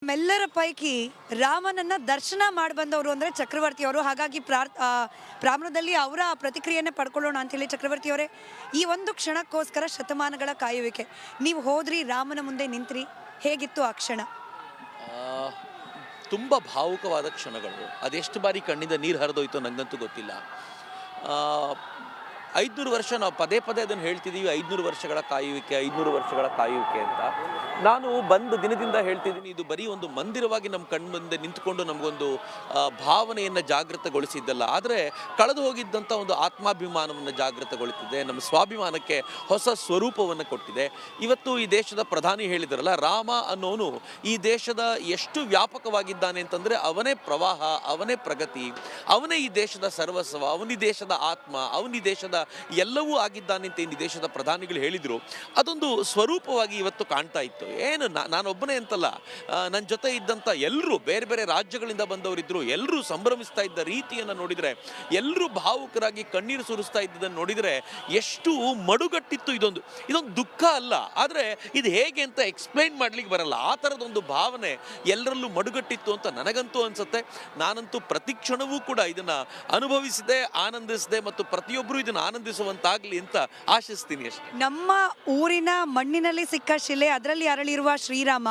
ನಮ್ಮೆಲ್ಲರ ಪೈಕಿ ರಾಮನನ್ನ ದರ್ಶನ ಮಾಡಿ ಬಂದವರು ಅಂದರೆ ಚಕ್ರವರ್ತಿಯವರು. ಹಾಗಾಗಿ ಪ್ರಾರಂಭದಲ್ಲಿ ಅವರ ಪ್ರತಿಕ್ರಿಯೆನೇ ಪಡ್ಕೊಳ್ಳೋಣ ಅಂಥೇಳಿ. ಚಕ್ರವರ್ತಿಯವರೇ, ಈ ಒಂದು ಕ್ಷಣಕ್ಕೋಸ್ಕರ ಶತಮಾನಗಳ ಕಾಯುವಿಕೆ, ನೀವು ಹೋದ್ರಿ, ರಾಮನ ಮುಂದೆ ನಿಂತ್ರಿ, ಹೇಗಿತ್ತು ಆ ಕ್ಷಣ? ತುಂಬ ಭಾವುಕವಾದ ಕ್ಷಣಗಳು. ಅದೆಷ್ಟು ಬಾರಿ ಕಣ್ಣಿಂದ ನೀರು ಹರಿದೋಯ್ತು ನನಗಂತೂ ಗೊತ್ತಿಲ್ಲ. 500 ವರ್ಷ ನಾವು ಪದೇ ಪದೇ ಅದನ್ನು ಹೇಳ್ತಿದ್ದೀವಿ, 500 ವರ್ಷಗಳ ಕಾಯುವಿಕೆ, 500 ವರ್ಷಗಳ ಕಾಯುವಿಕೆ ಅಂತ. ನಾನು ಬಂದು ದಿನದಿಂದ ಹೇಳ್ತಿದ್ದೀನಿ, ಇದು ಬರೀ ಒಂದು ಮಂದಿರವಾಗಿ ನಮ್ಮ ಕಣ್ಣು ಮುಂದೆ ನಿಂತ್ಕೊಂಡು ನಮಗೊಂದು ಭಾವನೆಯನ್ನು ಜಾಗೃತಗೊಳಿಸಿದ್ದಲ್ಲ, ಆದರೆ ಕಳೆದು ಹೋಗಿದ್ದಂಥ ಒಂದು ಆತ್ಮಾಭಿಮಾನವನ್ನು ಜಾಗೃತಗೊಳಿಸಿದೆ, ನಮ್ಮ ಸ್ವಾಭಿಮಾನಕ್ಕೆ ಹೊಸ ಸ್ವರೂಪವನ್ನು ಕೊಟ್ಟಿದೆ. ಇವತ್ತು ಈ ದೇಶದ ಪ್ರಧಾನಿ ಹೇಳಿದ್ರಲ್ಲ, ರಾಮ ಅನ್ನೋನು ಈ ದೇಶದ ಎಷ್ಟು ವ್ಯಾಪಕವಾಗಿದ್ದಾನೆ ಅಂತಂದರೆ ಅವನೇ ಪ್ರವಾಹ, ಅವನೇ ಪ್ರಗತಿ, ಅವನೇ ಈ ದೇಶದ ಸರ್ವಸ್ವ, ಅವನಿ ದೇಶದ ಆತ್ಮ, ಅವನಿ ದೇಶದ ಎಲ್ಲವೂ ಆಗಿದ್ದಾನೆ ಅಂತ ಈ ದೇಶದ ಪ್ರಧಾನಿಗಳು ಹೇಳಿದರು. ಅದೊಂದು ಸ್ವರೂಪವಾಗಿ ಇವತ್ತು ಕಾಣ್ತಾ ಇತ್ತು. ಏನು ನಾನೊಬ್ಬನೇ ಅಂತಲ್ಲ, ನನ್ನ ಜೊತೆ ಇದ್ದಂಥ ಎಲ್ಲರೂ ಬೇರೆ ಬೇರೆ ರಾಜ್ಯಗಳಿಂದ ಬಂದವರಿದ್ದರು. ಎಲ್ಲರೂ ಸಂಭ್ರಮಿಸ್ತಾ ಇದ್ದ ರೀತಿಯನ್ನು ನೋಡಿದರೆ, ಎಲ್ಲರೂ ಭಾವುಕರಾಗಿ ಕಣ್ಣೀರು ಸುರಿಸ್ತಾ ಇದ್ದದನ್ನು ನೋಡಿದರೆ ಎಷ್ಟು ಮಡುಗಟ್ಟಿತ್ತು. ಇದೊಂದು ದುಃಖ ಅಲ್ಲ, ಆದರೆ ಇದು ಹೇಗೆ ಅಂತ ಎಕ್ಸ್ಪ್ಲೈನ್ ಮಾಡ್ಲಿಕ್ಕೆ ಬರಲ್ಲ. ಆ ಥರದೊಂದು ಭಾವನೆ ಎಲ್ಲರಲ್ಲೂ ಮಡುಗಟ್ಟಿತ್ತು ಅಂತ ನನಗಂತೂ ಅನಿಸುತ್ತೆ. ನಾನಂತೂ ಪ್ರತಿ ಕ್ಷಣವೂ ಕೂಡ ಇದನ್ನು ಅನುಭವಿಸಿದೆ, ಆನಂದಿಸಿದೆ, ಮತ್ತು ಪ್ರತಿಯೊಬ್ಬರು ಇದನ್ನು ಆನಂದಿಸುವಂತಾಗಲಿ ಅಂತ ಆಶಿಸ್ತೀನಿ ಅಷ್ಟೇ. ನಮ್ಮ ಊರಿನ ಮಣ್ಣಿನಲ್ಲಿ ಸಿಕ್ಕ ಶಿಲೆ, ಅದರಲ್ಲಿ ಅರಳಿರುವ ಶ್ರೀರಾಮ,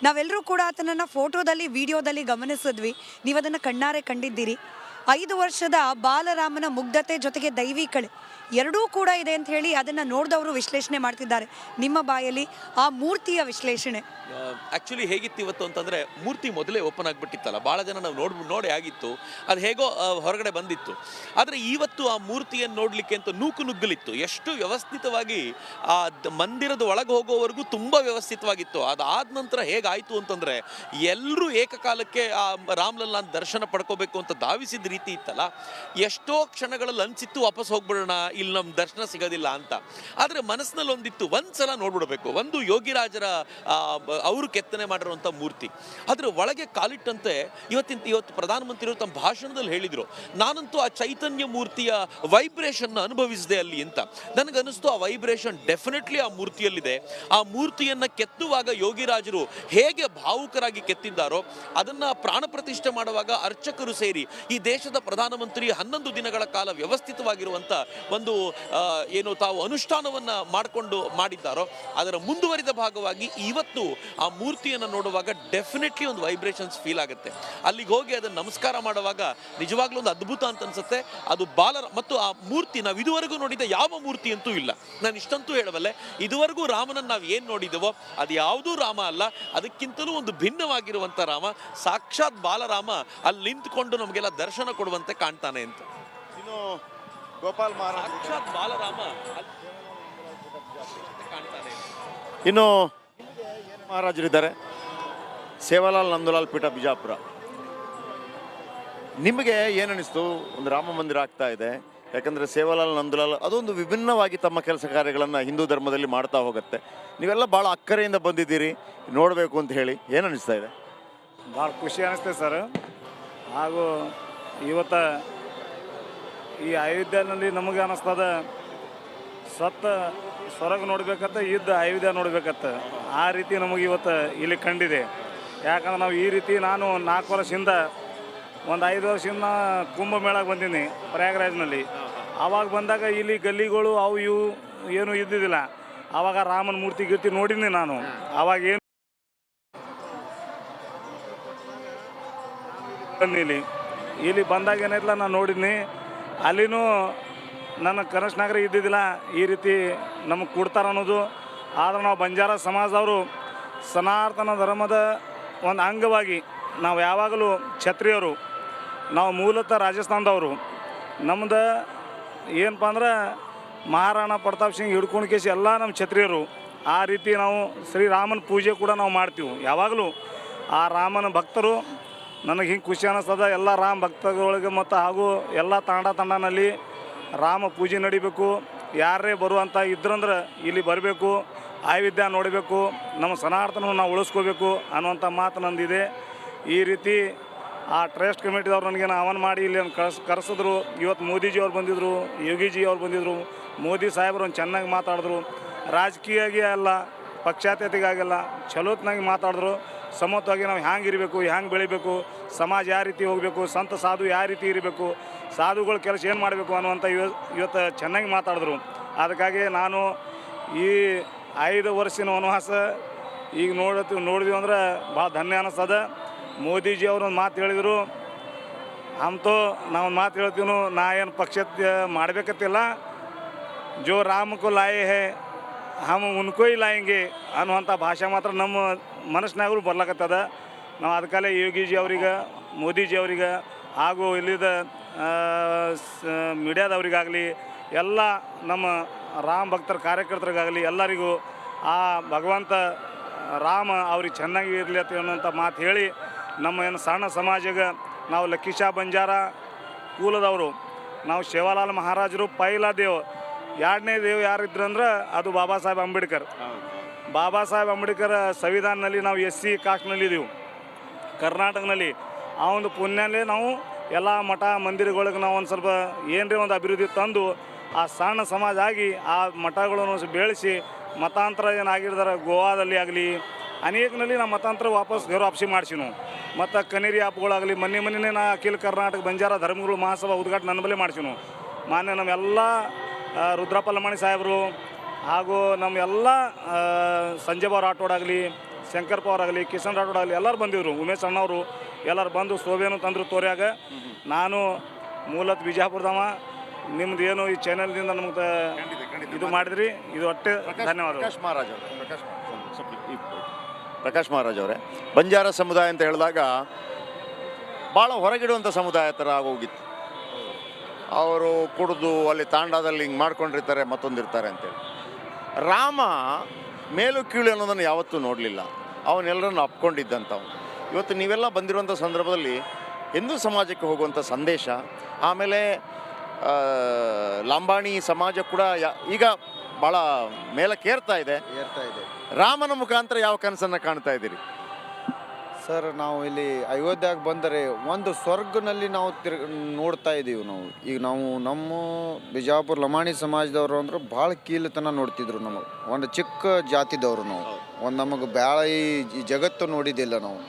ನಾವೆಲ್ಲರೂ ಕೂಡ ಆತನನ್ನು ಫೋಟೋದಲ್ಲಿ, ವಿಡಿಯೋದಲ್ಲಿ ಗಮನಿಸಿದ್ವಿ. ನೀವು ಅದನ್ನು ಕಣ್ಣಾರೆ ಕಂಡಿದ್ದೀರಿ. 5 ವರ್ಷದ ಬಾಲರಾಮನ ಮುಗ್ಧತೆ ಜೊತೆಗೆ ದೈವಿ ಕಳೆ ಎರಡೂ ಕೂಡ ಇದೆ ಅಂತ ಹೇಳಿ ಅದನ್ನು ನೋಡಿದವರು ವಿಶ್ಲೇಷಣೆ ಮಾಡ್ತಿದ್ದಾರೆ. ನಿಮ್ಮ ಬಾಯಲ್ಲಿ ಆ ಮೂರ್ತಿಯ ವಿಶ್ಲೇಷಣೆ ಆ್ಯಕ್ಚುಲಿ ಹೇಗಿತ್ತು ಇವತ್ತು ಅಂತಂದರೆ, ಮೂರ್ತಿ ಮೊದಲೇ ಓಪನ್ ಆಗಿಬಿಟ್ಟಿತ್ತಲ್ಲ, ಭಾಳ ಜನ ನಾವು ನೋಡಿ ಆಗಿತ್ತು, ಅದು ಹೇಗೋ ಹೊರಗಡೆ ಬಂದಿತ್ತು. ಆದರೆ ಇವತ್ತು ಆ ಮೂರ್ತಿಯನ್ನು ನೋಡಲಿಕ್ಕೆ ಅಂತ ನುಗ್ಗಲಿತ್ತು. ಎಷ್ಟು ವ್ಯವಸ್ಥಿತವಾಗಿ ಆ ಮಂದಿರದ ಒಳಗೆ ಹೋಗೋವರೆಗೂ ತುಂಬ ವ್ಯವಸ್ಥಿತವಾಗಿತ್ತು. ಅದಾದ ನಂತರ ಹೇಗಾಯಿತು ಅಂತಂದರೆ, ಎಲ್ಲರೂ ಏಕಕಾಲಕ್ಕೆ ಆ ರಾಮ್ಲಲ್ಲಾನ ದರ್ಶನ ಪಡ್ಕೋಬೇಕು ಅಂತ ಧಾವಿಸಿದ ರೀತಿ ಇತ್ತಲ್ಲ, ಎಷ್ಟೋ ಕ್ಷಣಗಳಲ್ಲಿ ಅನಿಸಿತ್ತು ವಾಪಸ್ ಹೋಗ್ಬಿಡೋಣ, ಇಲ್ಲಿ ನಮ್ಮ ದರ್ಶನ ಸಿಗೋದಿಲ್ಲ ಅಂತ. ಆದರೆ ಮನಸ್ಸಿನಲ್ಲಿ ಒಂದಿತ್ತು, ಒಂದ್ಸಲ ನೋಡ್ಬಿಡ್ಬೇಕು. ಒಂದು ಯೋಗಿರಾಜರ ಅವರು ಕೆತ್ತನೆ ಮಾಡಿರುವಂಥ ಮೂರ್ತಿ, ಅದರ ಒಳಗೆ ಕಾಲಿಟ್ಟಂತೆ ಇವತ್ತು ಪ್ರಧಾನಮಂತ್ರಿಗಳು ತಮ್ಮ ಭಾಷಣದಲ್ಲಿ ಹೇಳಿದರು, ನಾನಂತೂ ಆ ಚೈತನ್ಯ ಮೂರ್ತಿಯ ವೈಬ್ರೇಷನ್ ಅನುಭವಿಸಿದೆ ಅಲ್ಲಿ ಅಂತ. ನನಗನ್ನಿಸ್ತು ಆ ವೈಬ್ರೇಷನ್ ಡೆಫಿನೆಟ್ಲಿ ಆ ಮೂರ್ತಿಯಲ್ಲಿದೆ. ಆ ಮೂರ್ತಿಯನ್ನು ಕೆತ್ತುವಾಗ ಯೋಗಿರಾಜರು ಹೇಗೆ ಭಾವುಕರಾಗಿ ಕೆತ್ತಿದ್ದಾರೋ, ಅದನ್ನು ಪ್ರಾಣ ಪ್ರತಿಷ್ಠೆ ಮಾಡುವಾಗ ಅರ್ಚಕರು ಸೇರಿ ಈ ದೇಶದ ಪ್ರಧಾನಮಂತ್ರಿ 11 ದಿನಗಳ ಕಾಲ ವ್ಯವಸ್ಥಿತವಾಗಿರುವಂಥ ಒಂದು ಏನು ತಾವು ಅನುಷ್ಠಾನವನ್ನು ಮಾಡಿದ್ದಾರೋ, ಅದರ ಮುಂದುವರಿದ ಭಾಗವಾಗಿ ಇವತ್ತು ಆ ಮೂರ್ತಿಯನ್ನು ನೋಡುವಾಗ ಡೆಫಿನೆಟ್ಲಿ ಒಂದು ವೈಬ್ರೇಷನ್ಸ್ ಫೀಲ್ ಆಗುತ್ತೆ. ಅಲ್ಲಿಗೆ ಹೋಗಿ ಅದನ್ನು ನಮಸ್ಕಾರ ಮಾಡುವಾಗ ನಿಜವಾಗ್ಲೂ ಒಂದು ಅದ್ಭುತ ಅಂತ ಅನ್ಸುತ್ತೆ. ಅದು ಮತ್ತು ಆ ಮೂರ್ತಿ ನಾವು ಇದುವರೆಗೂ ನೋಡಿದ ಯಾವ ಮೂರ್ತಿ ಅಂತೂ ಇಲ್ಲ. ನಾನು ಇಷ್ಟಂತೂ ಹೇಳಬಲ್ಲೆ, ಇದುವರೆಗೂ ರಾಮನನ್ನು ನಾವು ಏನು ನೋಡಿದೆವೋ ಅದು ಯಾವುದೂ ರಾಮ ಅಲ್ಲ, ಅದಕ್ಕಿಂತಲೂ ಒಂದು ಭಿನ್ನವಾಗಿರುವಂಥ ರಾಮ, ಸಾಕ್ಷಾತ್ ಬಾಲರಾಮ ಅಲ್ಲಿ ನಿಂತ್ಕೊಂಡು ನಮಗೆಲ್ಲ ದರ್ಶನ ಕೊಡುವಂತೆ ಕಾಣ್ತಾನೆ ಅಂತ. ಇನ್ನು ಗೋಪಾಲ್ ಮಹಾರಾಜ್, ಸಾಕ್ಷಾತ್ ಬಾಲರಾಮ ಕಾಣ್ತಾನೆ. ಇನ್ನು ಮಹಾರಾಜರಿದ್ದಾರೆ, ಸೇವಾಲಾಲ್ ನಂದಲಾಲ್ ಪೀಠ ಬಿಜಾಪುರ. ನಿಮಗೆ ಏನನ್ನಿಸ್ತು? ಒಂದು ರಾಮ ಮಂದಿರ ಆಗ್ತಾ ಇದೆ, ಯಾಕಂದರೆ ಸೇವಾಲಾಲ್ ನಂದಲಾಲ್ ಅದೊಂದು ವಿಭಿನ್ನವಾಗಿ ತಮ್ಮ ಕೆಲಸ ಕಾರ್ಯಗಳನ್ನು ಹಿಂದೂ ಧರ್ಮದಲ್ಲಿ ಮಾಡ್ತಾ ಹೋಗುತ್ತೆ. ನೀವೆಲ್ಲ ಭಾಳ ಅಕ್ಕರೆಯಿಂದ ಬಂದಿದ್ದೀರಿ, ನೋಡಬೇಕು ಅಂತ ಹೇಳಿ ಏನನ್ನಿಸ್ತಾ ಇದೆ? ಭಾಳ ಖುಷಿ ಅನ್ನಿಸ್ತದೆ ಸರ್. ಹಾಗೂ ಇವತ್ತು ಈ ಅಯೋಧ್ಯೆಯಲ್ಲಿ ನಮಗೆ ಅನ್ನಿಸ್ತದ, ಸ್ವರ್ಗ ನೋಡ್ಬೇಕತ್ತ, ಯುದ್ಧ ಅಯೋಧ್ಯ ನೋಡ್ಬೇಕತ್ತ. ಆ ರೀತಿ ನಮಗೆ ಇವತ್ತು ಇಲ್ಲಿ ಕಂಡಿದೆ. ಯಾಕಂದ್ರೆ ನಾವು ಈ ರೀತಿ, ನಾನು 4 ವರ್ಷದಿಂದ, ಒಂದು 5 ವರ್ಷದಿಂದ ಕುಂಭಮೇಳಕ್ಕೆ ಬಂದೀನಿ ಪ್ರಯಾಗರಾಜ್ನಲ್ಲಿ. ಆವಾಗ ಬಂದಾಗ ಇಲ್ಲಿ ಗಲ್ಲಿಗಳು ಅವು ಇವು ಏನು ಇದ್ದಿದ್ದಿಲ್ಲ. ಆವಾಗ ರಾಮನ ಮೂರ್ತಿ ಗೀರ್ತಿ ನೋಡಿನಿ ನಾನು. ಆವಾಗ ಏನು ಇಲ್ಲಿ ಬಂದಾಗ ಏನಾಯ್ತಲ್ಲ, ನಾನು ನೋಡಿದ್ನಿ. ಅಲ್ಲಿನೂ ನನ್ನ ಕನಸಿನಾಗ್ರೆ ಇದ್ದಿದ್ದಿಲ್ಲ ಈ ರೀತಿ ನಮಗೆ ಕೊಡ್ತಾರೆ ಅನ್ನೋದು. ಆದರೆ ನಾವು ಬಂಜಾರ ಸಮಾಜದವರು ಸನಾತನ ಧರ್ಮದ ಒಂದು ಅಂಗವಾಗಿ ನಾವು ಯಾವಾಗಲೂ ಕ್ಷತ್ರಿಯರು. ನಾವು ಮೂಲತಃ ರಾಜಸ್ಥಾನದವರು. ನಮ್ದು ಏನಪ್ಪ ಅಂದ್ರೆ ಮಹಾರಾಣಾ ಪ್ರತಾಪ್ ಸಿಂಗ್ ಹಿಡ್ಕೊಂಡು ಕೇಸಿ ಎಲ್ಲ ನಮ್ಮ ಕ್ಷತ್ರಿಯರು. ಆ ರೀತಿ ನಾವು ಶ್ರೀರಾಮನ ಪೂಜೆ ಕೂಡ ನಾವು ಮಾಡ್ತೀವಿ ಯಾವಾಗಲೂ. ಆ ರಾಮನ ಭಕ್ತರು ನನಗೆ ಹಿಂಗೆ ಖುಷಿ ಅನ್ನಿಸ್ತದ. ಎಲ್ಲ ರಾಮ ಭಕ್ತರೊಳಗೆ ಮತ್ತು ಹಾಗೂ ಎಲ್ಲ ತಂಡನಲ್ಲಿ ರಾಮ ಪೂಜೆ ನಡಿಬೇಕು. ಯಾರೇ ಬರುವಂಥ ಇದ್ರಂದ್ರೆ ಇಲ್ಲಿ ಬರಬೇಕು, ಅಯೋಧ್ಯ ನೋಡಬೇಕು, ನಮ್ಮ ಸನಾತನವನ್ನು ನಾವು ಉಳಿಸ್ಕೋಬೇಕು ಅನ್ನುವಂಥ ಮಾತು ನಂದಿದೆ. ಈ ರೀತಿ ಆ ಟ್ರಸ್ಟ್ ಕಮಿಟಿದವ್ರು ನನಗೆ ಆಹ್ವಾನ ಮಾಡಿ ಇಲ್ಲಿ ಕರೆಸಿದ್ರು. ಇವತ್ತು ಮೋದಿಜಿಯವ್ರು ಬಂದಿದ್ದರು, ಯೋಗಿಜಿಯವ್ರು ಬಂದಿದ್ದರು. ಮೋದಿ ಸಾಹೇಬರು ಒಂದು ಚೆನ್ನಾಗಿ ಮಾತಾಡಿದ್ರು. ರಾಜಕೀಯವಾಗಿ ಅಲ್ಲ, ಪಕ್ಷಾತೀತಗಾಗಿಲ್ಲ, ಚಲೋತ್ನಾಗಿ ಮಾತಾಡಿದ್ರು. ಸಮತ್ವವಾಗಿ ನಾವು ಹ್ಯಾಂಗೆ ಇರಬೇಕು, ಹ್ಯಾಂಗೆ ಬೆಳಿಬೇಕು, ಸಮಾಜ ಯಾವ ರೀತಿ ಹೋಗಬೇಕು, ಸಂತ ಸಾಧು ಯಾವ ರೀತಿ ಇರಬೇಕು, ಸಾಧುಗಳ ಕೆಲಸ ಏನು ಮಾಡಬೇಕು ಅನ್ನುವಂಥ ಇವತ್ತು ಚೆನ್ನಾಗಿ ಮಾತಾಡಿದ್ರು. ಅದಕ್ಕಾಗಿ ನಾನು ಈ 5 ವರ್ಷದ ವನವಾಸ ಈಗ ನೋಡಿದ್ವಿ ಅಂದ್ರೆ ಭಾಳ ಧನ್ಯ ಅನ್ನಿಸ್ತದ. ಮೋದಿಜಿ ಅವರು ಒಂದು ಮಾತು ಹೇಳಿದರು, ಹಮ್ತೋ ನಾವೊಂದು ಮಾತು ಹೇಳ್ತೀವಿ, ನಾ ಏನು ಪಕ್ಷ ಮಾಡಬೇಕತ್ತಿಲ್ಲ, ಜೋ ರಾಮಕ್ಕೂ ಲಾಯೇ ಹೇ ಹಮ್ ಉನ್ಕೋ ಹಿ ಲಾಯಂಗೆ ಅನ್ನುವಂಥ ಭಾಷೆ ಮಾತ್ರ ನಮ್ಮ ಮನಸ್ಸಿನಾಗೂ ಬರ್ಲಕತ್ತದ. ನಾವು ಅದಕ್ಕಾಲೆ ಯೋಗಿಜಿ ಅವ್ರಿಗೆ, ಮೋದಿಜಿ ಅವ್ರಿಗೆ ಹಾಗೂ ಇಲ್ಲಿದ ಮೀಡಿಯಾದವ್ರಿಗಾಗಲಿ, ಎಲ್ಲ ನಮ್ಮ ರಾಮ ಭಕ್ತರ ಕಾರ್ಯಕರ್ತರಿಗಾಗಲಿ ಎಲ್ಲರಿಗೂ ಆ ಭಗವಂತ ರಾಮ ಅವ್ರಿಗೆ ಚೆನ್ನಾಗಿ ಇರಲಿ ಅಂತ ಅನ್ನೋಂಥ ಮಾತು ಹೇಳಿ, ನಮ್ಮ ಏನು ಸಣ್ಣ ಸಮಾಜಗೆ ನಾವು ಲಕ್ಕೀಶಾ ಬಂಜಾರ ಕುಲದವರು, ನಾವು ಸೇವಾಲಾಲ್ ಮಹಾರಾಜರು ಪೈಲ ದೇವ್, 2ನೇ ದೇವ್ ಯಾರಿದ್ರಂದ್ರೆ ಅದು ಬಾಬಾ ಸಾಹೇಬ್ ಅಂಬೇಡ್ಕರ್. ಬಾಬಾ ಸಾಹೇಬ್ ಅಂಬೇಡ್ಕರ್ ಸಂವಿಧಾನದಲ್ಲಿ ನಾವು SC ಕಾಸ್ಟ್ನಲ್ಲಿದ್ದೀವಿ ಕರ್ನಾಟಕದಲ್ಲಿ. ಆ ಒಂದು ಪುಣ್ಯಲ್ಲೇ ನಾವು ಎಲ್ಲ ಮಠ ಮಂದಿರಗಳಿಗೆ ನಾವು ಒಂದು ಸ್ವಲ್ಪ ಏನರೇ ಒಂದು ಅಭಿವೃದ್ಧಿ ತಂದು ಆ ಸಣ್ಣ ಸಮಾಜ ಆಗಿ ಆ ಮಠಗಳನ್ನು ಬೆಳೆಸಿ ಮತಾಂತರ ಏನಾಗಿರ್ತಾರೆ ಗೋವಾದಲ್ಲಿ ಆಗಲಿ ಅನೇಕನಲ್ಲಿ ನಾವು ಮತಾಂತರ ವಾಪಸ್ ವಾಪಸಿ ಮಾಡಿಸಿ ನಾವು. ಮತ್ತು ಕನೇರಿ ಆ್ಯಪ್ಗಳಾಗಲಿ ಮೊನ್ನೆ ನಾ ಅಖಿಲ ಕರ್ನಾಟಕ ಬಂಜಾರ ಧರ್ಮಗಳು ಮಹಾಸಭಾ ಉದ್ಘಾಟನೆ ನನ್ನ ಬಳಿ ಮಾಡಿಸಿ ನಾವು. ಮಾನ್ಯ ನಮ್ಮೆಲ್ಲ ರುದ್ರಪ್ಪ ಲಮಾಣಿ ಸಾಹೇಬರು ಹಾಗೂ ನಮ್ಮೆಲ್ಲ ಸಂಜಯ್ ಬಾಬು ರಾಠೋಡ್ ಆಗಲಿ, ಶಂಕರ್ ಪವಾರ್ ಆಗಲಿ, ಕಿಶನ್ ರಾಠೋಡ್ ಆಗಲಿ ಎಲ್ಲರೂ ಬಂದಿದ್ರು. ಉಮೇಶ್ ಅಣ್ಣವರು ಎಲ್ಲರೂ ಬಂದು ಶೋಭೆಯನ್ನು ತಂದರು ತೋರ್ಯಾಗ. ನಾನು ಮೂಲತ್ ಬಿಜಾಪುರದವ. ನಿಮ್ದು ಏನು ಈ ಚಾನೆಲ್ದಿಂದ ನಮ್ಗೆ ಇದು ಮಾಡಿದ್ರಿ, ಇದು ಒಟ್ಟೆ ಧನ್ಯವಾದ. ಪ್ರಕಾಶ್ ಮಹಾರಾಜ್ ಅವರೇ, ಬಂಜಾರ ಸಮುದಾಯ ಅಂತ ಹೇಳಿದಾಗ ಭಾಳ ಹೊರಗಿಡುವಂಥ ಸಮುದಾಯ ಥರ ಆಗೋಗಿತ್ತು. ಅವರು ಕುಡಿದು ಅಲ್ಲಿ ತಾಂಡಾದಲ್ಲಿ ಹಿಂಗೆ ಮಾಡ್ಕೊಂಡಿರ್ತಾರೆ, ಮತ್ತೊಂದಿರ್ತಾರೆ ಅಂತೇಳಿ. ರಾಮ ಮೇಲು ಕೀಳು ಅನ್ನೋದನ್ನು ಯಾವತ್ತೂ ನೋಡಲಿಲ್ಲ, ಅವನ್ನೆಲ್ಲರನ್ನು ಅಪ್ಕೊಂಡಿದ್ದಂಥವ್ನು. ಇವತ್ತು ನೀವೆಲ್ಲ ಬಂದಿರುವಂಥ ಸಂದರ್ಭದಲ್ಲಿ ಹಿಂದೂ ಸಮಾಜಕ್ಕೆ ಹೋಗುವಂಥ ಸಂದೇಶ, ಆಮೇಲೆ ಲಂಬಾಣಿ ಸಮಾಜ ಕೂಡ ಈಗ ಭಾಳ ಮೇಲಕ್ಕೇರ್ತಾ ಇದೆ. ರಾಮನ ಮುಖಾಂತರ ಯಾವ ಕನಸನ್ನು ಕಾಣ್ತಾ ಇದ್ದೀರಿ ಸರ್? ನಾವು ಇಲ್ಲಿ ಅಯೋಧ್ಯೆಗೆ ಬಂದರೆ ಒಂದು ಸ್ವರ್ಗನಲ್ಲಿ ನಾವು ನೋಡ್ತಾ ಇದ್ದೀವಿ. ಈಗ ನಮ್ಮ ಬಿಜಾಪುರ ಲಮಾಣಿ ಸಮಾಜದವರು ಅಂದ್ರೆ ಭಾಳ ಕೀಲತನ ನೋಡ್ತಿದ್ರು. ನಮಗೆ ಒಂದು ಚಿಕ್ಕ ಜಾತಿದವರು ನಾವು, ಒಂದು ನಮಗೆ ಭಾಳ ಈ ಜಗತ್ತು ನೋಡಿದ್ದಿಲ್ಲ ನಾವು.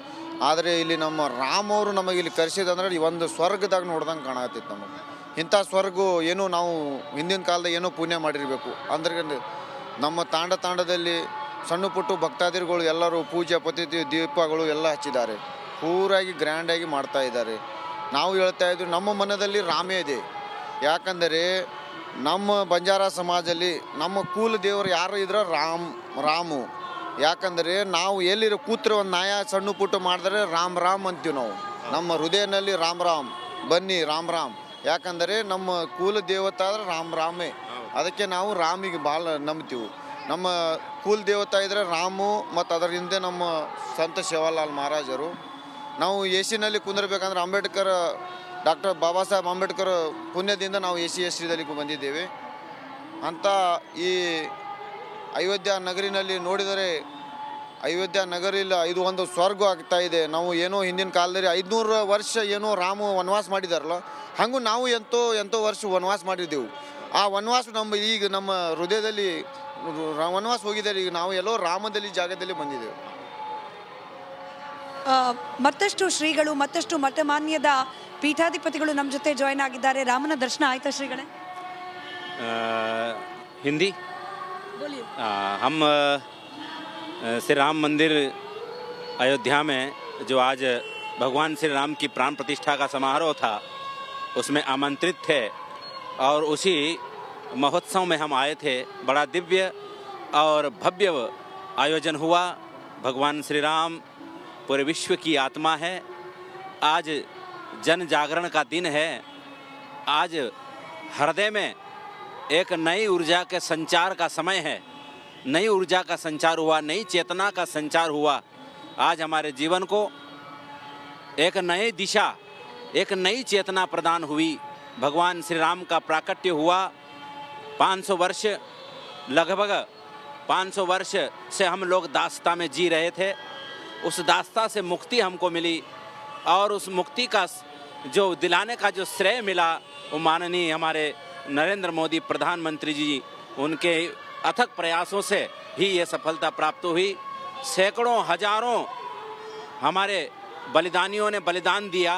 ಆದರೆ ಇಲ್ಲಿ ನಮ್ಮ ರಾಮವರು ನಮಗೆ ಇಲ್ಲಿ ಕರೆಸಿದಂದ್ರೆ ಈ ಒಂದು ಸ್ವರ್ಗದಾಗ ನೋಡ್ದಂಗೆ ಕಾಣತ್ತಿತ್ತು ನಮಗೆ. ಇಂಥ ಸ್ವರ್ಗ ಏನೋ ನಾವು ಹಿಂದಿನ ಕಾಲದಾಗ ಏನೋ ಪುಣ್ಯ ಮಾಡಿರಬೇಕು. ಅಂದ್ರೆ ನಮ್ಮ ತಾಂಡದಲ್ಲಿ ಸಣ್ಣ ಪುಟ್ಟು ಭಕ್ತಾದಿಗಳು ಎಲ್ಲರೂ ಪೂಜೆ ಪದ್ಧತಿ ದೀಪಗಳು ಎಲ್ಲ ಹಚ್ಚಿದ್ದಾರೆ, ಪೂರಾಗಿ ಗ್ರ್ಯಾಂಡಾಗಿ ಮಾಡ್ತಾ ಇದ್ದಾರೆ. ನಾವು ಹೇಳ್ತಾ ಇದ್ವಿ ನಮ್ಮ ಮನದಲ್ಲಿ ರಾಮೇ ಇದೆ. ಯಾಕಂದರೆ ನಮ್ಮ ಬಂಜಾರ ಸಮಾಜದಲ್ಲಿ ನಮ್ಮ ಕೂಲ ದೇವರು ಯಾರು ಇದ್ರೆ ರಾಮು. ಯಾಕಂದರೆ ನಾವು ಎಲ್ಲಿರೋ ಕೂತ್ರೆ ಒಂದು ನಾಯ ಸಣ್ಣ ಪುಟ್ಟು ಮಾಡಿದ್ರೆ ರಾಮ್ ಅಂತೀವಿ ನಾವು. ನಮ್ಮ ಹೃದಯದಲ್ಲಿ ರಾಮ್ ಬನ್ನಿ ರಾಮ್. ಯಾಕಂದರೆ ನಮ್ಮ ಕೂಲ ದೇವತೆ ಆದ್ರೆ ರಾಮೇ. ಅದಕ್ಕೆ ನಾವು ರಾಮಿಗೆ ಭಾಳ ನಂಬ್ತೀವಿ. ನಮ್ಮ ಕುಲ ದೇವತಾ ಇದ್ದರೆ ರಾಮು, ಮತ್ತು ಅದರ ಹಿಂದೆ ನಮ್ಮ ಸಂತ ಸೇವಾಲಾಲ್ ಮಹಾರಾಜರು. ನಾವು ಎಸಿನಲ್ಲಿ ಕುಂದಿರ್ಬೇಕಂದ್ರೆ ಅಂಬೇಡ್ಕರ್, ಡಾಕ್ಟರ್ ಬಾಬಾ ಸಾಹೇಬ್ ಅಂಬೇಡ್ಕರ್ ಪುಣ್ಯದಿಂದ ನಾವು SC/ST ಬಂದಿದ್ದೇವೆ ಅಂತ. ಈ ಅಯೋಧ್ಯ ನಗರಿನಲ್ಲಿ ನೋಡಿದರೆ ಅಯೋಧ್ಯ ನಗರಿಲ್ಲ, ಇದು ಒಂದು ಸ್ವರ್ಗ ಆಗ್ತಾ ಇದೆ. ನಾವು ಏನೋ ಹಿಂದಿನ ಕಾಲದಲ್ಲಿ 500 ವರ್ಷ ಏನೋ ರಾಮ ವನವಾಸ ಮಾಡಿದಾರಲ್ಲ, ಹಾಗೂ ನಾವು ಎಂತೋ ವರ್ಷ ವನವಾಸ ಮಾಡಿದ್ದೆವು. ಆ ವನವಾಸ ಈಗ ನಮ್ಮ ಹೃದಯದಲ್ಲಿ ವನವಾಸ ಹೋಗಿದ್ದಾರೆ. ಈಗ ನಾವು ಎಲ್ಲೋ ರಾಮದಲ್ಲಿ ಜಾಗದಲ್ಲಿ ಬಂದಿದ್ದೇವೆ. ಮತ್ತಷ್ಟು ಶ್ರೀಗಳು, ಮತ್ತಷ್ಟು ಮಠಮಾನ್ಯದ ಪೀಠಾಧಿಪತಿಗಳು ನಮ್ಮ ಜೊತೆ ಜಾಯ್ನ್ ಆಗಿದ್ದಾರೆ. ರಾಮನ ದರ್ಶನ ಆಯ್ತಾ ಶ್ರೀಗಳೇ? हिंदी हम श्री राम मंदिर अयोध्या में जो आज भगवान श्री राम की प्राण प्रतिष्ठा का समारोह था उसमें आमंत्रित थे और उसी महोत्सव में हम आए थे। बड़ा दिव्य और भव्य आयोजन हुआ। भगवान श्री राम पूरे विश्व की आत्मा है। आज जन जागरण का दिन है। आज हृदय में एक नई ऊर्जा के संचार का समय है। नई ऊर्जा का संचार हुआ, नई चेतना का संचार हुआ। आज हमारे जीवन को एक नई दिशा, एक नई चेतना प्रदान हुई। भगवान श्री राम का प्राकट्य हुआ। 500 वर्ष, लगभग 500 वर्ष से हम लोग दास्ता में जी रहे थे। उस दास्ता से मुक्ति हमको मिली और उस मुक्ति का जो दिलाने का जो श्रेय मिला वो माननीय हमारे नरेंद्र मोदी प्रधानमंत्री जी, उनके अथक प्रयासों से ही ये सफलता प्राप्त हुई। सैकड़ों हजारों हमारे बलिदानियों ने बलिदान दिया,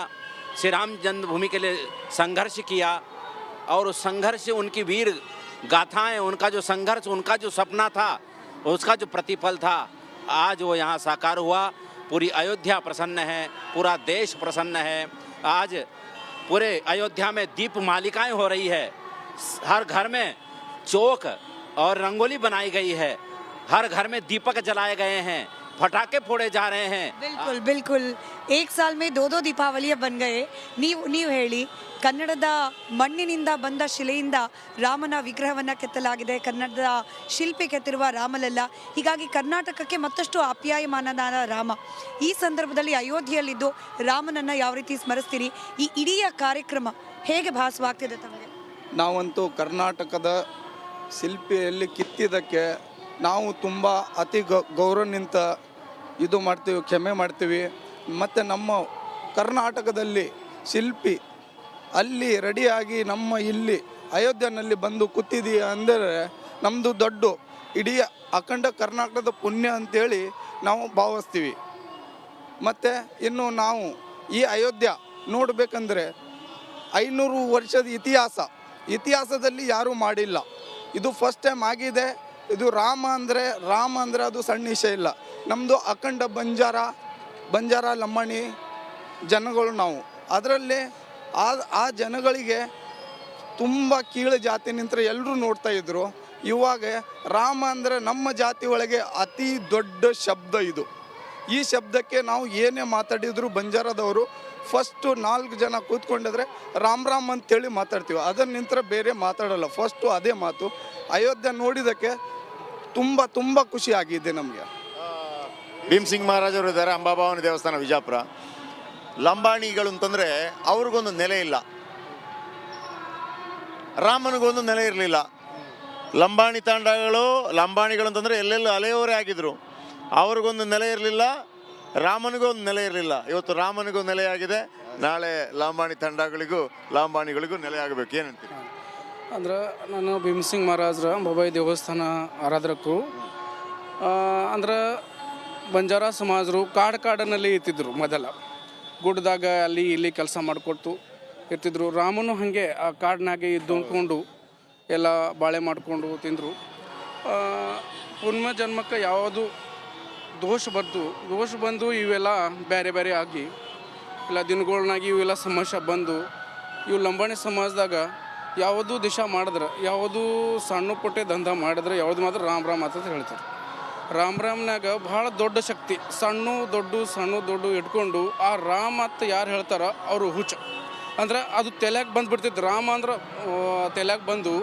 श्री राम जन्मभूमि के लिए संघर्ष किया और उस संघर्ष, उनकी वीर गाथाएं, उनका जो संघर्ष, उनका जो सपना था, उसका जो प्रतिफल था, आज वो यहाँ साकार हुआ। पूरी अयोध्या प्रसन्न है, पूरा देश प्रसन्न है। आज पूरे अयोध्या में दीप मालिकाएं हो रही है, हर घर में चौक और रंगोली बनाई गई है, हर घर में दीपक जलाए गए हैं, पटाखे फोड़े जा रहे हैं। ಬಿಲ್ಕುಲ್ ಬಿಲ್ಕುಲ್ ಏಕ್ ಸಾಲ್ ಮೇ ದೋ ದೀಪಾವಳಿಯ ಬನ್ ಗಯೆ. ನೀವು ಹೇಳಿ, ಕನ್ನಡದ ಮಣ್ಣಿನಿಂದ ಬಂದ ಶಿಲೆಯಿಂದ ರಾಮನ ವಿಗ್ರಹವನ್ನು ಕೆತ್ತಲಾಗಿದೆ, ಕನ್ನಡದ ಶಿಲ್ಪಿ ಕೆತ್ತಿರುವ ರಾಮಲಲ್ಲ. ಹೀಗಾಗಿ ಕರ್ನಾಟಕಕ್ಕೆ ಮತ್ತಷ್ಟು ಆಪ್ಯಾಯಮಾನದ ರಾಮ. ಈ ಸಂದರ್ಭದಲ್ಲಿ ಅಯೋಧ್ಯೆಯಲ್ಲಿದ್ದು ರಾಮನನ್ನು ಯಾವ ರೀತಿ ಸ್ಮರಿಸ್ತೀರಿ? ಈ ಇಡೀ ಕಾರ್ಯಕ್ರಮ ಹೇಗೆ ಭಾಸವಾಗ್ತಿದೆ ತಮಗೆ? ನಾವಂತೂ ಕರ್ನಾಟಕದ ಶಿಲ್ಪಿಯಲ್ಲಿ ಕಿತ್ತಿದ್ದಕ್ಕೆ ನಾವು ತುಂಬ ಅತಿ ಗೌರವನಿಂದ ಇದು ಮಾಡ್ತೀವಿ, ಕ್ಷಮೆ ಮಾಡ್ತೀವಿ. ಮತ್ತು ನಮ್ಮ ಕರ್ನಾಟಕದಲ್ಲಿ ಶಿಲ್ಪಿ ಅಲ್ಲಿ ರೆಡಿಯಾಗಿ ನಮ್ಮ ಇಲ್ಲಿ ಅಯೋಧ್ಯೆಯಲ್ಲಿ ಬಂದು ಕೂತಿದೀಯ ಅಂದರೆ ನಮ್ಮದು ದೊಡ್ಡ ಇಡೀ ಅಖಂಡ ಕರ್ನಾಟಕದ ಪುಣ್ಯ ಅಂತೇಳಿ ನಾವು ಭಾವಿಸ್ತೀವಿ. ಮತ್ತು ಇನ್ನು ನಾವು ಈ ಅಯೋಧ್ಯ ನೋಡಬೇಕಂದ್ರೆ 500 ವರ್ಷದ ಇತಿಹಾಸದಲ್ಲಿ ಯಾರೂ ಮಾಡಿಲ್ಲ. ಇದು ಫಸ್ಟ್ ಟೈಮ್ ಆಗಿದೆ. ಇದು ರಾಮ ಅಂದರೆ ಅದು ಸಣ್ಣ ವಿಷಯ ಇಲ್ಲ. ನಮ್ಮದು ಅಖಂಡ ಬಂಜಾರ ಲಂಬಾಣಿ ಜನಗಳು ನಾವು. ಅದರಲ್ಲಿ ಆ ಜನಗಳಿಗೆ ತುಂಬ ಕೀಳು ಜಾತಿ ನಿಂತರೆ ಎಲ್ಲರೂ ನೋಡ್ತಾ ಇದ್ರು. ಇವಾಗ ರಾಮ ಅಂದರೆ ನಮ್ಮ ಜಾತಿ ಒಳಗೆ ಅತಿ ದೊಡ್ಡ ಶಬ್ದ ಇದು. ಈ ಶಬ್ದಕ್ಕೆ ನಾವು ಏನೇ ಮಾತಾಡಿದ್ರು ಬಂಜಾರದವರು ಫಸ್ಟು 4 ಜನ ಕೂತ್ಕೊಂಡಿದ್ರೆ ರಾಮ್ ಅಂತೇಳಿ ಮಾತಾಡ್ತೀವಿ. ಅದನ್ನ ನಿಂತರೆ ಬೇರೆ ಮಾತಾಡಲ್ಲ. ಫಸ್ಟು ಅದೇ ಮಾತು. ಅಯೋಧ್ಯೆ ನೋಡಿದ್ದಕ್ಕೆ ತುಂಬ ಖುಷಿ ಆಗಿದೆ ನಮಗೆ. ಭೀಮ್ ಸಿಂಗ್ ಮಹಾರಾಜರು ಇದ್ದಾರೆ, ಅಂಬಾಭವಾನಿ ದೇವಸ್ಥಾನ ವಿಜಾಪುರ. ಲಂಬಾಣಿಗಳು ಅಂತಂದರೆ ಅವ್ರಿಗೊಂದು ನೆಲೆ ಇಲ್ಲ, ರಾಮನಿಗೊಂದು ನೆಲೆ ಇರಲಿಲ್ಲ. ಲಂಬಾಣಿಗಳು ಅಂತಂದರೆ ಎಲ್ಲೆಲ್ಲೂ ಅಲೆಯವರೇ ಆಗಿದ್ರು. ಅವ್ರಿಗೊಂದು ನೆಲೆ ಇರಲಿಲ್ಲ, ರಾಮನಿಗೊಂದು ನೆಲೆ ಇರಲಿಲ್ಲ. ಇವತ್ತು ರಾಮನಿಗೂ ನೆಲೆಯಾಗಿದೆ, ನಾಳೆ ಲಂಬಾಣಿಗಳಿಗೂ ನೆಲೆ ಆಗಬೇಕು. ಏನಂತೀವಿ? ಅಂದ್ರೆ ನಾನು ಭೀಮಸಿಂಗ್ ಮಹಾರಾಜರ ಅಂಬಾಬಾಯಿ ದೇವಸ್ಥಾನ ಆರಾಧಕರು. ಅಂದ್ರೆ ಬಂಜಾರ ಸಮಾಜರು ಕಾಡಿನಲ್ಲಿ ಇರ್ತಿದ್ರು. ಮೊದಲ ಗುಡ್ಡದಾಗ ಅಲ್ಲಿ ಇಲ್ಲಿ ಕೆಲಸ ಮಾಡಿಕೊಟ್ಟು ಇರ್ತಿದ್ರು. ರಾಮನು ಹಾಗೆ ಆ ಕಾಡಿನಾಗೆ ಇದ್ದುಕೊಂಡು ಎಲ್ಲ ಬಾಳೆ ಮಾಡಿಕೊಂಡು ತಿಂದರು. ಪುಣ್ಯ ಜನ್ಮಕ್ಕೆ ಯಾವುದು ದೋಷ ಬಂದು ಇವೆಲ್ಲ ಬೇರೆ ಆಗಿ ಇಲ್ಲ ದಿನಗಳನ್ನಾಗಿ ಇವೆಲ್ಲ ಸಮಸ್ಯೆ ಬಂದು ಇವು ಲಂಬಾಣಿ ಸಮಾಜದಾಗ ಯಾವುದು ದಿಶಾ ಮಾಡಿದ್ರೆ, ಯಾವುದು ಸಣ್ಣ ಪುಟ್ಟ ದಂಧ ಮಾಡಿದ್ರೆ ಯಾವುದು ಮಾತ್ರ ರಾಮ್ ಅಂತ ಹೇಳ್ತಾರೆ. ರಾಮ್ನಾಗ ಭಾಳ ದೊಡ್ಡ ಶಕ್ತಿ. ಸಣ್ಣ ದೊಡ್ಡ ಇಟ್ಕೊಂಡು ಆ ರಾಮ್ ಅಂತ ಯಾರು ಹೇಳ್ತಾರೋ ಅವರು ಹುಚ್ಚ. ಅಂದ್ರೆ ಅದು ತಲೆಯಾಗ ಬಂದುಬಿಡ್ತೈತೆ. ರಾಮ ಅಂದ್ರೆ ತಲೆಯಾಗ ಬಂದು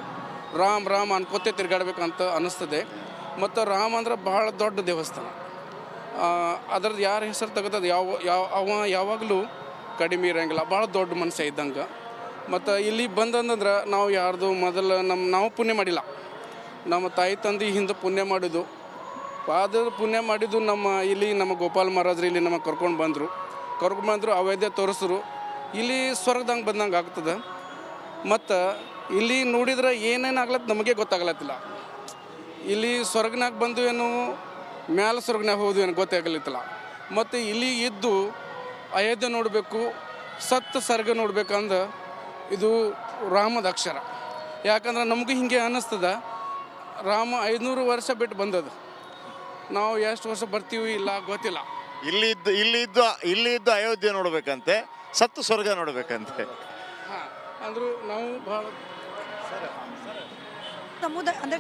ರಾಮ್ ಅನ್ಕೋತೆ ತಿರ್ಗಾಡ್ಬೇಕಂತ ಅನ್ನಿಸ್ತದೆ. ಮತ್ತು ರಾಮ ಅಂದ್ರೆ ಭಾಳ ದೊಡ್ಡ ದೇವಸ್ಥಾನ. ಅದ್ರದ್ದು ಯಾರ ಹೆಸರು ತೆಗೆದದು ಅವ ಯಾವಾಗಲೂ ಕಡಿಮೆ ಇರೋಂಗಿಲ್ಲ. ಭಾಳ ದೊಡ್ಡ ಮನುಷ್ಯ ಇದ್ದಂಗೆ. ಮತ್ತು ಇಲ್ಲಿ ಬಂದಂದ್ರೆ ನಾವು ಯಾರ್ದು ಮೊದಲು ನಾವು ಪುಣ್ಯ ಮಾಡಿಲ್ಲ. ನಮ್ಮ ತಾಯಿ ತಂದೆ ಹಿಂದೆ ಪುಣ್ಯ ಮಾಡಿದ್ದು, ಪುಣ್ಯ ಮಾಡಿದ್ದು ನಮ್ಮ ಗೋಪಾಲ್ ಮಹಾರಾಜರು ಇಲ್ಲಿ ನಮಗೆ ಕರ್ಕೊಂಡು ಬಂದರು. ಅಯೋಧ್ಯೆ ತೋರಿಸಿದ್ರು. ಇಲ್ಲಿ ಸ್ವರ್ಗದಂಗೆ ಬಂದಂಗೆ ಆಗ್ತದೆ. ಮತ್ತು ಇಲ್ಲಿ ನೋಡಿದ್ರೆ ಏನೇನು ಆಗ್ಲತ್ತ ನಮಗೆ ಗೊತ್ತಾಗ್ಲತ್ತಿಲ್ಲ. ಇಲ್ಲಿ ಸ್ವರ್ಗನಾಗ ಬಂದು ಏನು ಮ್ಯಾಲೆ ಸ್ವರ್ಗನಾಗ ಹೋದ್ವು ಏನು ಗೊತ್ತಾಗಲಿತ್ತಲ್ಲ. ಮತ್ತು ಇಲ್ಲಿ ಇದ್ದು ಅಯೋಧ್ಯೆ ನೋಡಬೇಕು, ಸತ್ತ ಸ್ವರ್ಗ ನೋಡ್ಬೇಕಂದ್ರೆ ಇದು ರಾಮದ ಅಕ್ಷರ. ಯಾಕಂದ್ರೆ ನಮಗೂ ಹಿಂಗೆ ಅನ್ನಿಸ್ತದ. ರಾಮ 500 ವರ್ಷ ಬಿಟ್ಟು ಬಂದದ್ದು. ನಾವು ಎಷ್ಟು ವರ್ಷ ಬರ್ತೀವಿ ಇಲ್ಲ ಗೊತ್ತಿಲ್ಲ. ಇಲ್ಲಿ ಇದ್ದು ಅಯೋಧ್ಯೆ ನೋಡ್ಬೇಕಂತೆ, ಸತ್ತು ಸ್ವರ್ಗ ನೋಡ್ಬೇಕಂತೆ. ಅಂದರೂ ನಾವು ಭಾಳ ಸಮುದಾಯ ಅಂದರೆ